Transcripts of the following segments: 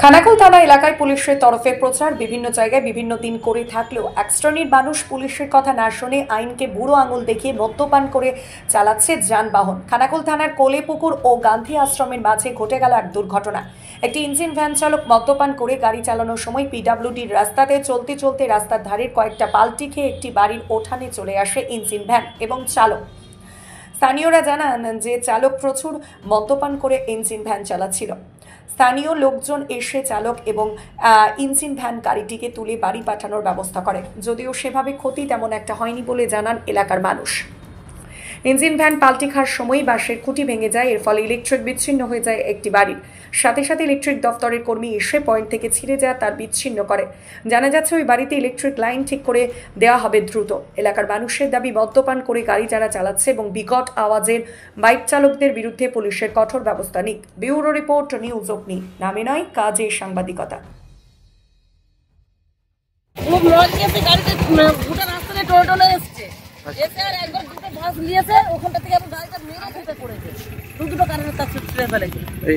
খানাকুল থানা এলাকায় পুলিশের তরফে প্রচার বিভিন্ন জায়গায় বিভিন্ন দিন করে থাকলেও এক শ্রেণীর মানুষ পুলিশের কথা না শুনে আইনকে বুড়ো আঙুল দেখিয়ে মদ্যপান করে চালাচ্ছে যানবাহন। খানাকুল থানার কোলেপুকুর ও গান্ধী আশ্রমের মাঝে ঘটে গেল এক দুর্ঘটনা। একটি ইঞ্জিন ভ্যান চালক মদ্যপান করে গাড়ি চালানোর সময় পিডব্লিউডির রাস্তাতে চলতে চলতে রাস্তার ধারের কয়েকটা পাল্টি খেয়ে একটি বাড়ির উঠানে চলে আসে ইঞ্জিন ভ্যান এবং চালক। স্থানীয়রা জানান যে চালক প্রচুর মদ্যপান করে ইঞ্জিন ভ্যান চালাচ্ছিল। স্থানীয় লোকজন এসে চালক এবং ইঞ্জিন ভ্যান গাড়িটিকে তুলে বাড়ি পাঠানোর ব্যবস্থা করে, যদিও সেভাবে ক্ষতি তেমন একটা হয়নি বলে জানান এলাকার মানুষ। ইঞ্জিন ভ্যান পাল্টি খাওয়ার সময় বাঁশের খুঁটি ভেঙে যায়, এর ফলে ইলেকট্রিক বিচ্ছিন্ন হয়ে যায় একটি বাড়ির। সাথে সাথে ইলেকট্রিক দফতরের কর্মী এসে পয়েন্ট থেকে ছিঁড়ে যায় তার বিচ্ছিন্ন করে। জানা যাচ্ছে ওই বাড়িতে ইলেকট্রিক লাইন ঠিক করে দেওয়া হবে দ্রুত। এলাকার মানুষের দাবি, মদ্যপান করে গাড়ি যারা চালাচ্ছে এবং বিকট আওয়াজের বাইক চালকদের বিরুদ্ধে পুলিশের কঠোর ব্যবস্থা নিক। ব্যুরো রিপোর্ট, নিউজ অগ্নি। নামে নয়, কাজে সাংবাদিকতা।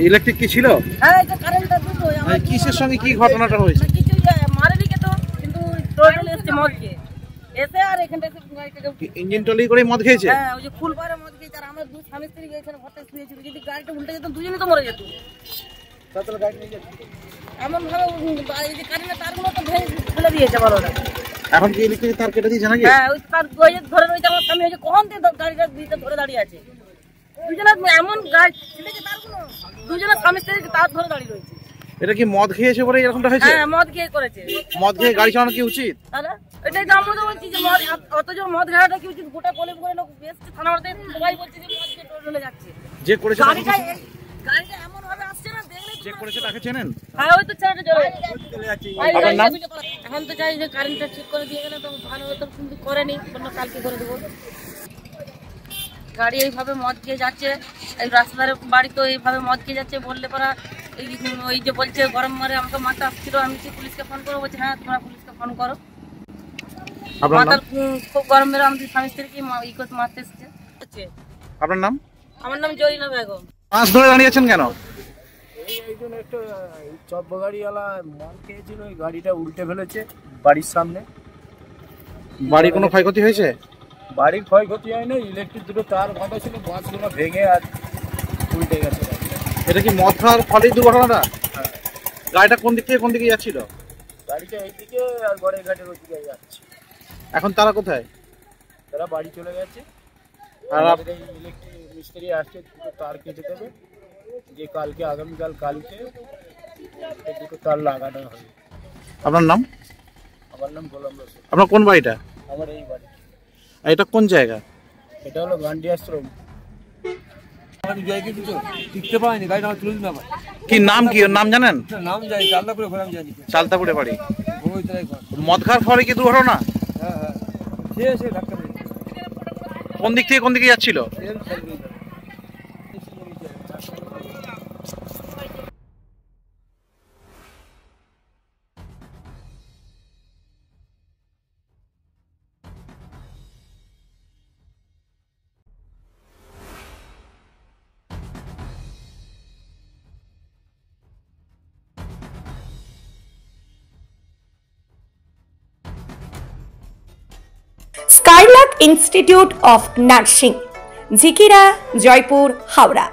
ইলেকট্রিক কি ছিল? হ্যাঁ, এটা কারেন্টটা দুটো। কিসের সঙ্গে কি ঘটনাটা হয়েছে? কিছু মারেনি তো, কিন্তু টোটাল এসছে মদ খেয়ে এসে আর এখানটা ইঞ্জিন টলি করে মদ খেয়েছে। হ্যাঁ, ওই যে ফুলপাড়ে মদ খেয়েছে। আর আমরা দুই স্বামী স্ত্রী এখানে ঘরটা শুয়েছিল, যদি গাড়িটা উল্টে যেত দুজনেই তো মরে যেত। তাহলে গাড়ি নিয়ে যেত এমন ভাবে এই যে কারেন্টের তারগুলো তো ফেলে দিয়েছে বলো না। এখন কি ইলেকট্রিক তার কেটে দিয়েছে নাকি? হ্যাঁ, ওই তার ধরে রয়েছে। আমার স্বামী হয়েছে কখন থেকে গাড়িটা দিতে ধরে দাঁড়িয়ে আছে। দুজনে এমন গাড়ি ছিলেছে তারগুলো, দুজনে স্বামী স্ত্রী তার ধরে দাঁড়িয়ে রয়েছে। এটা কি মদ খেয়েছে বলে এরকমটা হয়েছে? হ্যাঁ, মদ খেয়ে করেছে। মদ খেয়ে গাড়ি চালানো কি উচিত? তাহলে এটাই তো আমরা তো বলছি যে অত জোর মদ খাওয়াটা কি উচিত? গোটা কলে করে লোক বেশি থানাতে সবাই বলছে যে মদ খেয়ে চলে যাচ্ছে। যে করেছে গাড়িটা এমন ভাবে আসছে না, দেখলে যে করেছে তাকে চেনেন? হ্যাঁ, ওই তো ছেলেটা চলে যাচ্ছে। এখন তো চাই যে কারেন্টটা ঠিক করে দিয়ে গেলে তো ভালো হতো, কিন্তু করেনি। বললো কালকে করে দেবো। গাড়ি এইভাবে মদ খেয়ে যাচ্ছে, এই রাস্তার বাড়ি তো এইভাবে মদ খেয়ে যাচ্ছে বললে পরা ওই যে বলছে গরম মারে আমাকে মাথা আসছিল, আমি কি পুলিশকে ফোন করবো? বলছে হ্যাঁ, তোমরা পুলিশকে ফোন করো। মাথার খুব গরম মেরে আমাদের স্বামী স্ত্রীকে মারতে এসছে। আপনার নাম? আমার নাম জরিনা বেগম। মাছ ধরে দাঁড়িয়েছেন কেন? এইজন একটা চব্য গাড়িওয়ালা মদ খেয়েছিল, ওই গাড়িটা উল্টে ফেলেছে বাড়ির সামনে। বাড়ির কোনো ক্ষয়ক্ষতি হয়েছে? বাড়ির ক্ষয়ক্ষতি হয় না, ইলেকট্রিক দুটো তার বাঁধা ছিল, বাঁশগুলো ভেঙে আর উল্টে গেছে। এটা কি মদ খাওয়ার ফলেই দুর্ঘটনাটা? হ্যাঁ। গাড়িটা কোন দিক থেকে কোন দিকে যাচ্ছিল? গাড়িটা এইদিকে আর গড়ের ঘাটের ওই দিকে যাচ্ছে। এখন তারা কোথায়? তারা বাড়ি চলে গেছে। আর ইলেকট্রিক মিস্ত্রি আসছে, দুটো তার কেটে দেবে, যে কালকে আগামীকাল কালকে দুটো তার লাগানো হবে। আপনার নাম? আমার নাম গোলাম রশিদ। আপনার কোন বাড়িটা? আমার এই বাড়ি। এটা কোন জায়গা? এটা হলো গান্ধী আশ্রম। কি নাম, কি ওর নাম জানেন? নাম জানি, চালতাপুরে ঘোরাম জানি। চালতাপুরে বাড়ি। মদ খাওয়ার ফলে কি দুর্ঘটনা? হ্যাঁ হ্যাঁ, সে ডাক্তার কোন দিক থেকে কোন দিকে যাচ্ছিল? Skylark institute of nursing, Jhikira, Jaipur, Howrah.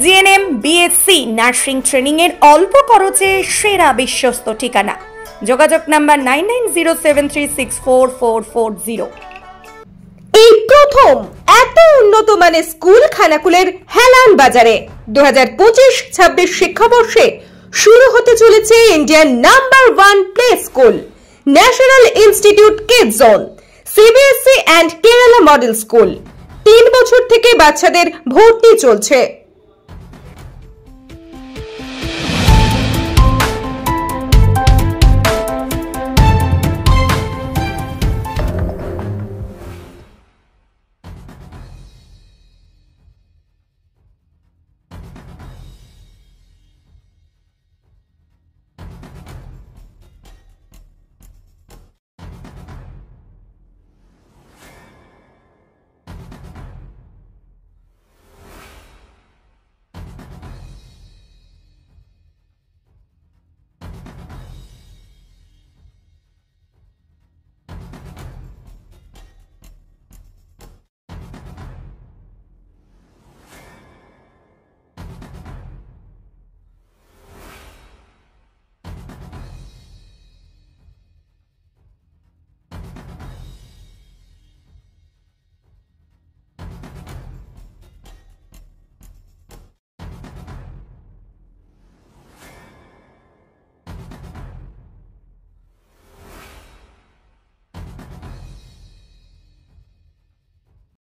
GNM, BSc nursing training এর অল্প খরচে সেরা বিশ্বস্ত ঠিকানা। যোগাযোগ নাম্বার 9907364440। এই প্রথম এত উন্নত মানের স্কুল খানাকুলের হেলান বাজারে 2025-26 শিক্ষাবর্ষে শুরু হতে চলেছে Indian number 1 play school, national institute kids zone, CBSC and Kerala model school. 3 বছর থেকে বাচ্চাদের ভর্তি চলছে।